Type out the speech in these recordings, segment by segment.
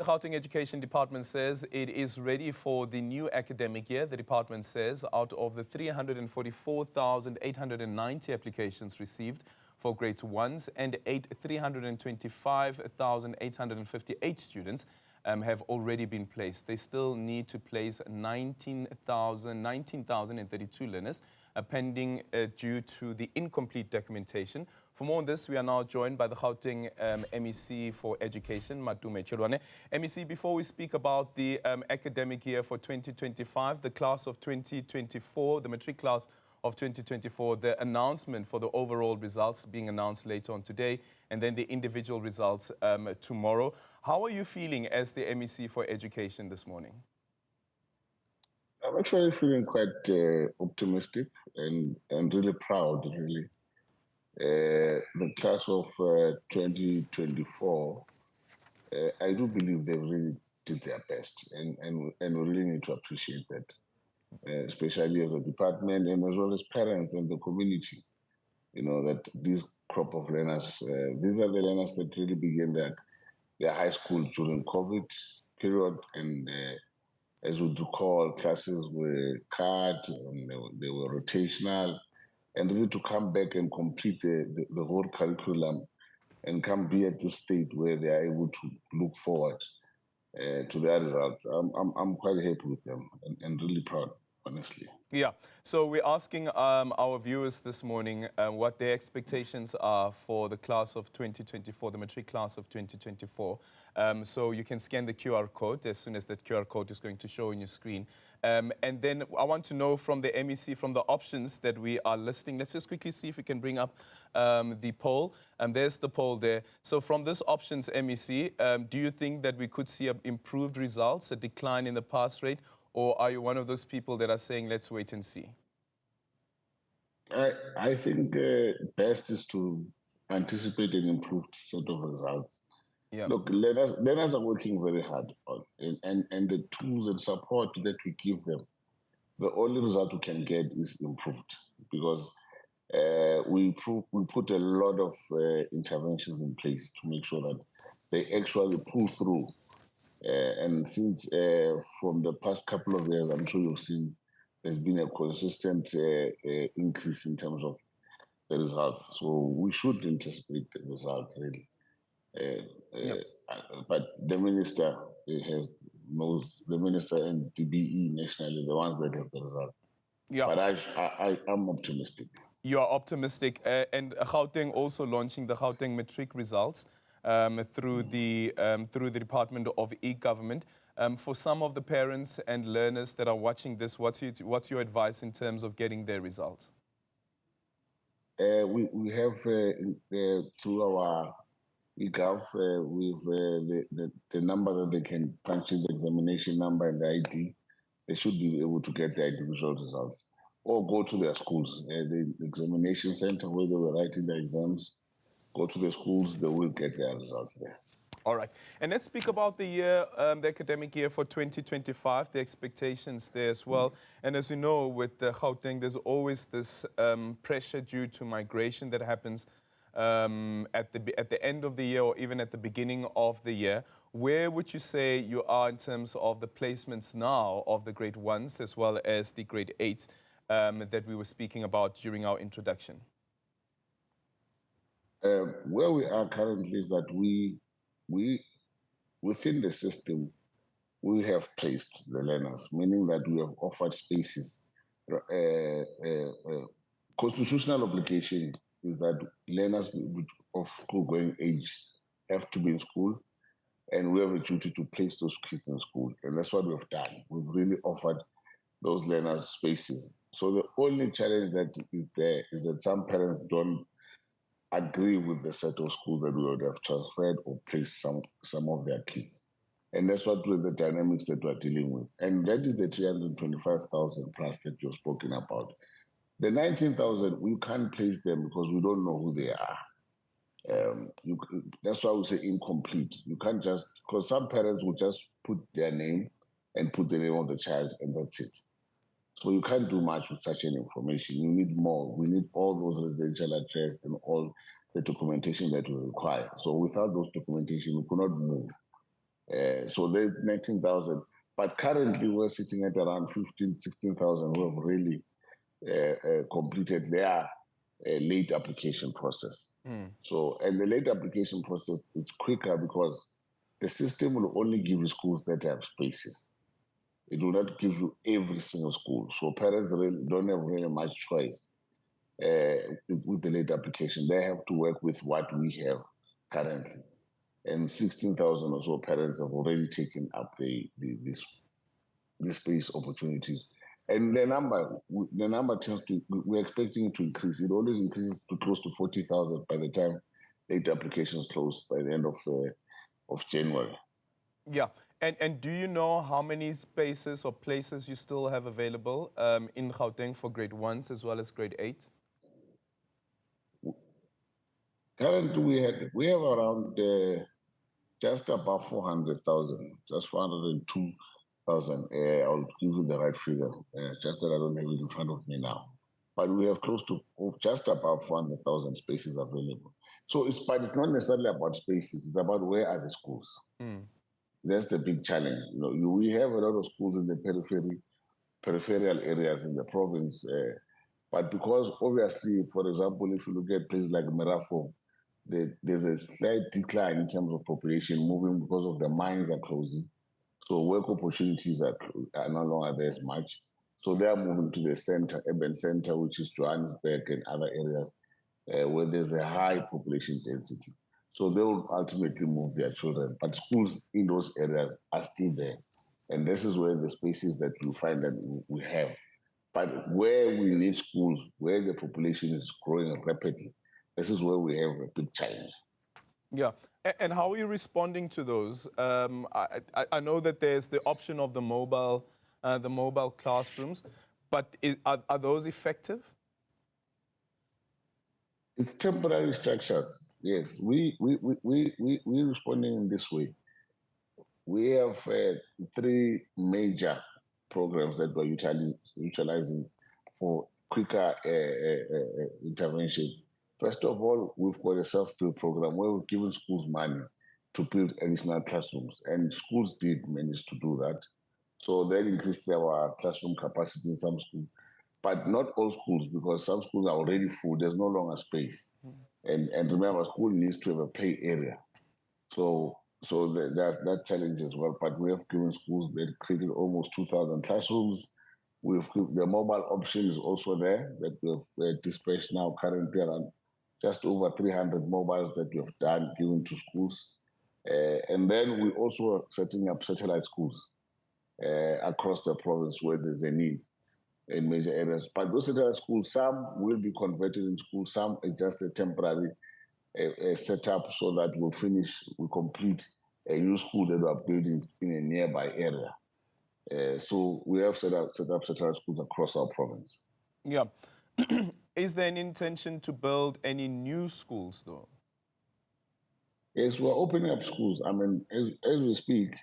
The Gauteng Education Department says it is ready for the new academic year. The department says out of the 344,890 applications received for grade 1s and 325,858 students have already been placed. They still need to place 19,032 learners pending due to the incomplete documentation. For more on this, we are now joined by the Gauteng MEC for Education, Matome. Chiloane. MEC, before we speak about the academic year for 2025, the class of 2024, the Matric class of 2024, the announcement for the overall results being announced later on today, and then the individual results tomorrow. How are you feeling as the MEC for Education this morning? I'm actually feeling quite optimistic and really proud, really. The class of 2024, I do believe they really did their best, and we really need to appreciate that, especially as a department and as well as parents and the community. You know, that this crop of learners, these are the learners that really began their high school during COVID period, and as we do call, classes were cut, and they were rotational, and really to come back and complete the whole curriculum and come be at this state where they are able to look forward to their results. I'm quite happy with them and really proud, honestly. Yeah, so we're asking our viewers this morning what their expectations are for the class of 2024, the Matric class of 2024. So you can scan the QR code as soon as that QR code is going to show on your screen. And then I want to know from the MEC, from the options that we are listing. Let's just quickly see if we can bring up the poll. There's the poll there. So from this options, MEC, do you think that we could see improved results, a decline in the pass rate? Or are you one of those people that are saying, let's wait and see? I think best is to anticipate an improved set of results. Yeah. Look, learners are working very hard on, and the tools and support that we give them, the only result we can get is improved, because we put a lot of interventions in place to make sure that they actually pull through. And since from the past couple of years, I'm sure you've seen there's been a consistent increase in terms of the results. So we should anticipate the result, really. But the minister knows, the minister and DBE nationally, the ones that have the result. Yeah. But I'm optimistic. You are optimistic. And Gauteng also launching the Gauteng Matric results. Through the Department of E-Government. For some of the parents and learners that are watching this, what's your advice in terms of getting their results? We have through our e-gov, the number that they can punch in, the examination number and the ID. They should be able to get their individual results, or go to their schools, the examination center where they were writing the exams. Go to the schools, they will get their results there. All right. And let's speak about the year, the academic year for 2025, the expectations there as well. And as you know, with the Gauteng, there's always this pressure due to migration that happens at the end of the year or even at the beginning of the year. Where would you say you are in terms of the placements now of the grade 1s as well as the grade 8s that we were speaking about during our introduction? Where we are currently is that we within the system, we have placed the learners, meaning that we have offered spaces. Constitutional obligation is that learners of school-going age have to be in school, and we have a duty to place those kids in school, and that's what we've done. We've really offered those learners spaces. So the only challenge that is there is that some parents don't agree with the set of schools that we would have transferred or placed some of their kids. And that's what the dynamics that we're dealing with. And that is the 325,000 plus that you've spoken about. The 19,000, we can't place them because we don't know who they are. That's why we say incomplete. You can't just, because some parents will just put their name and put the name of the child, and that's it. So you can't do much with such an information. You need more. We need all those residential address and all the documentation that we require. So without those documentation, we cannot move. So there's 19,000. But currently we're sitting at around 15, 16,000 who have really completed their late application process. So, and the late application process is quicker because the system will only give you schools that have spaces. It will not give you every single school. So parents really don't have really much choice with the late application. They have to work with what we have currently. And 16,000 or so parents have already taken up the space opportunities. And the number tends to, we're expecting it to increase. It always increases to close to 40,000 by the time late applications close by the end of January. Yeah. And do you know how many spaces or places you still have available in Gauteng for grade 1s as well as grade 8? Currently, we have around just about 400,000, just 402,000. I'll give you the right figure, just that I don't have it in front of me now. But we have close to just about 400,000 spaces available. So but it's not necessarily about spaces, it's about where are the schools. That's the big challenge. We have a lot of schools in the peripheral areas in the province, but because obviously, for example, if you look at places like Merafo, there's a slight decline in terms of population moving because of the mines are closing. So work opportunities are no longer there as much. So they are moving to the center, urban center, which is Johannesburg and other areas where there's a high population density. So they will ultimately move their children. But schools in those areas are still there. And this is where the spaces that you find that we have. But where we need schools, where the population is growing rapidly, this is where we have a big challenge. Yeah. And how are you responding to those? I know that there's the option of the mobile classrooms, but are those effective? It's temporary structures. Yes, we're responding in this way. We have 3 major programs that we're utilizing for quicker intervention. First of all, we've got a self-build program where we're giving schools money to build additional classrooms, and schools did manage to do that. So that increased our classroom capacity in some schools, but not all schools, because some schools are already full. There's no longer space. And remember, school needs to have a play area. So that challenge as well. But we have given schools that created almost 2,000 classrooms. The mobile option is also there that we have dispatched now currently around just over 300 mobiles that we have done, given to schools. And then we also are setting up satellite schools across the province where there's a need in major areas. But those satellite schools, some will be converted in schools, some are just a temporary setup so that we complete a new school that we are building in a nearby area. So we have set up satellite schools across our province. Yeah. Is there an intention to build any new schools, though? Yes, we're opening up schools. I mean, as we speak,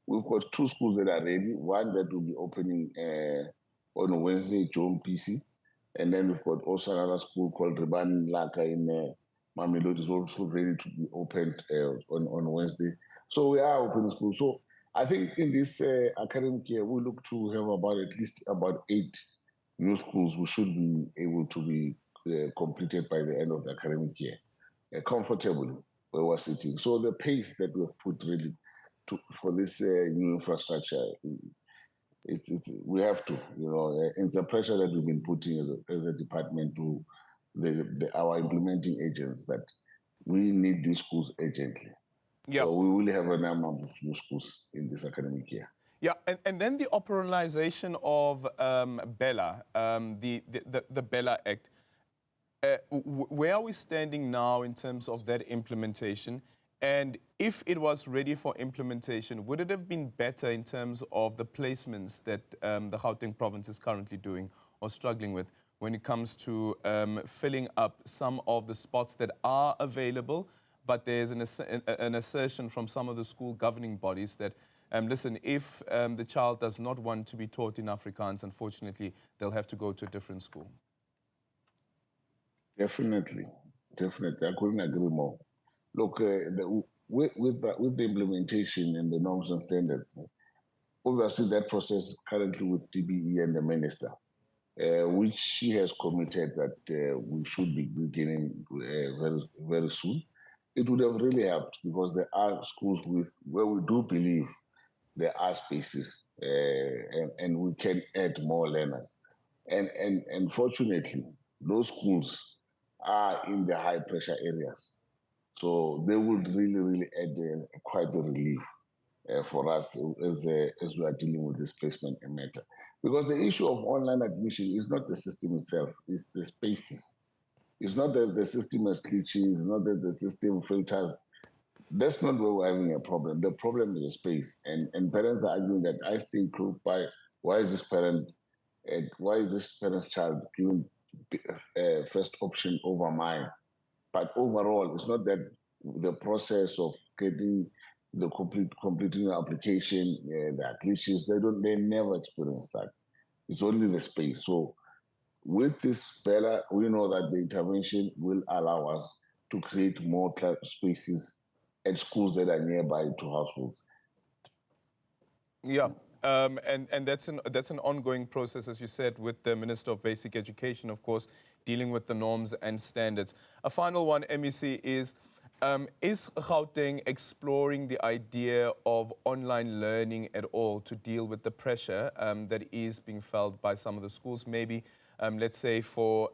we've got 2 schools that are ready. One that will be opening on Wednesday, June PC. And then we've got also another school called Riban Laka in Mamelodi is also ready to be opened on Wednesday. So we are opening schools. So I think in this academic year, we look to have at least about 8 new schools who should be able to be completed by the end of the academic year, comfortably where we're sitting. So the pace that we have put really for this new infrastructure, we have to, it's a pressure that we've been putting as a department to our implementing agents that we need these schools urgently. Yep. So we will have a number of new schools in this academic year. Yeah, and then the operationalization of Bella, the Bella Act. Where are we standing now in terms of that implementation? And if it was ready for implementation, would it have been better in terms of the placements that the Gauteng province is currently doing or struggling with when it comes to filling up some of the spots that are available, but there's an assertion from some of the school governing bodies that, listen, if the child does not want to be taught in Afrikaans, unfortunately, they'll have to go to a different school? Definitely. I couldn't agree more. Look, with the implementation and the norms and standards, obviously that process is currently with DBE and the minister, which she has committed that we should be beginning very soon. It would have really helped because there are schools where we do believe there are spaces and we can add more learners. And fortunately, those schools are in the high pressure areas. So they would really add quite a relief for us as we are dealing with this placement matter. Because the issue of online admission is not the system itself, it's the spaces. It's not that the system is glitchy, it's not that the system filters. That's not where we're having a problem. The problem is the space. And parents are arguing that I stay close by. Why is this parent's child given first option over mine? But overall, it's not that the process of getting completing the application, the glitches, they never experience that. It's only the space. So with this better, we know that the intervention will allow us to create more spaces at schools that are nearby to households. Yeah, and that's an ongoing process, as you said, with the Minister of Basic Education, of course, dealing with the norms and standards. A final one, MEC, is Gauteng exploring the idea of online learning at all to deal with the pressure that is being felt by some of the schools? Maybe, let's say, for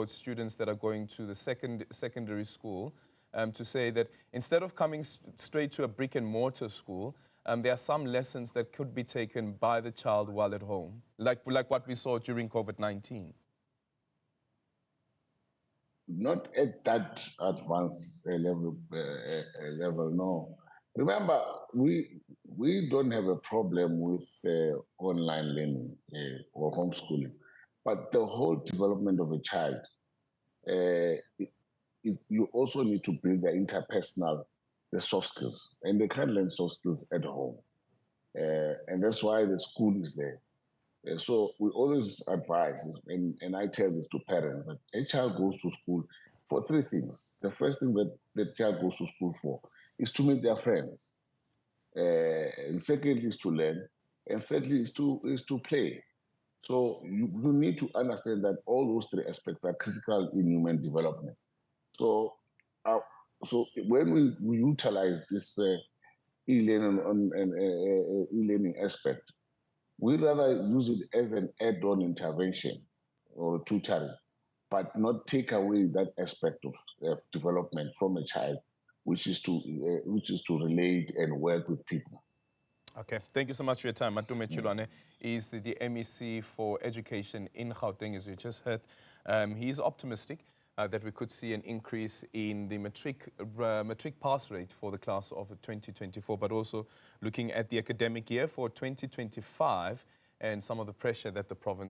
students that are going to the secondary school, to say that instead of coming straight to a brick and mortar school, there are some lessons that could be taken by the child while at home, like what we saw during COVID-19. Not at that advanced level, no. Remember, we don't have a problem with online learning or homeschooling, but the whole development of a child, you also need to build the interpersonal, the soft skills, and they can't learn soft skills at home. And that's why the school is there. So we always advise, and I tell this to parents, that a child goes to school for three things. The first thing that the child goes to school for is to meet their friends. And secondly is to learn. And thirdly is to play. So you need to understand that all those three aspects are critical in human development. So, when we utilize this e-learning aspect, we rather use it as an add-on intervention or tutoring, but not take away that aspect of development from a child, which is to relate and work with people. Okay, thank you so much for your time. Matome Chiloane is the MEC for Education in Gauteng, as you just heard. He is optimistic that we could see an increase in the matric pass rate for the class of 2024, but also looking at the academic year for 2025 and some of the pressure that the province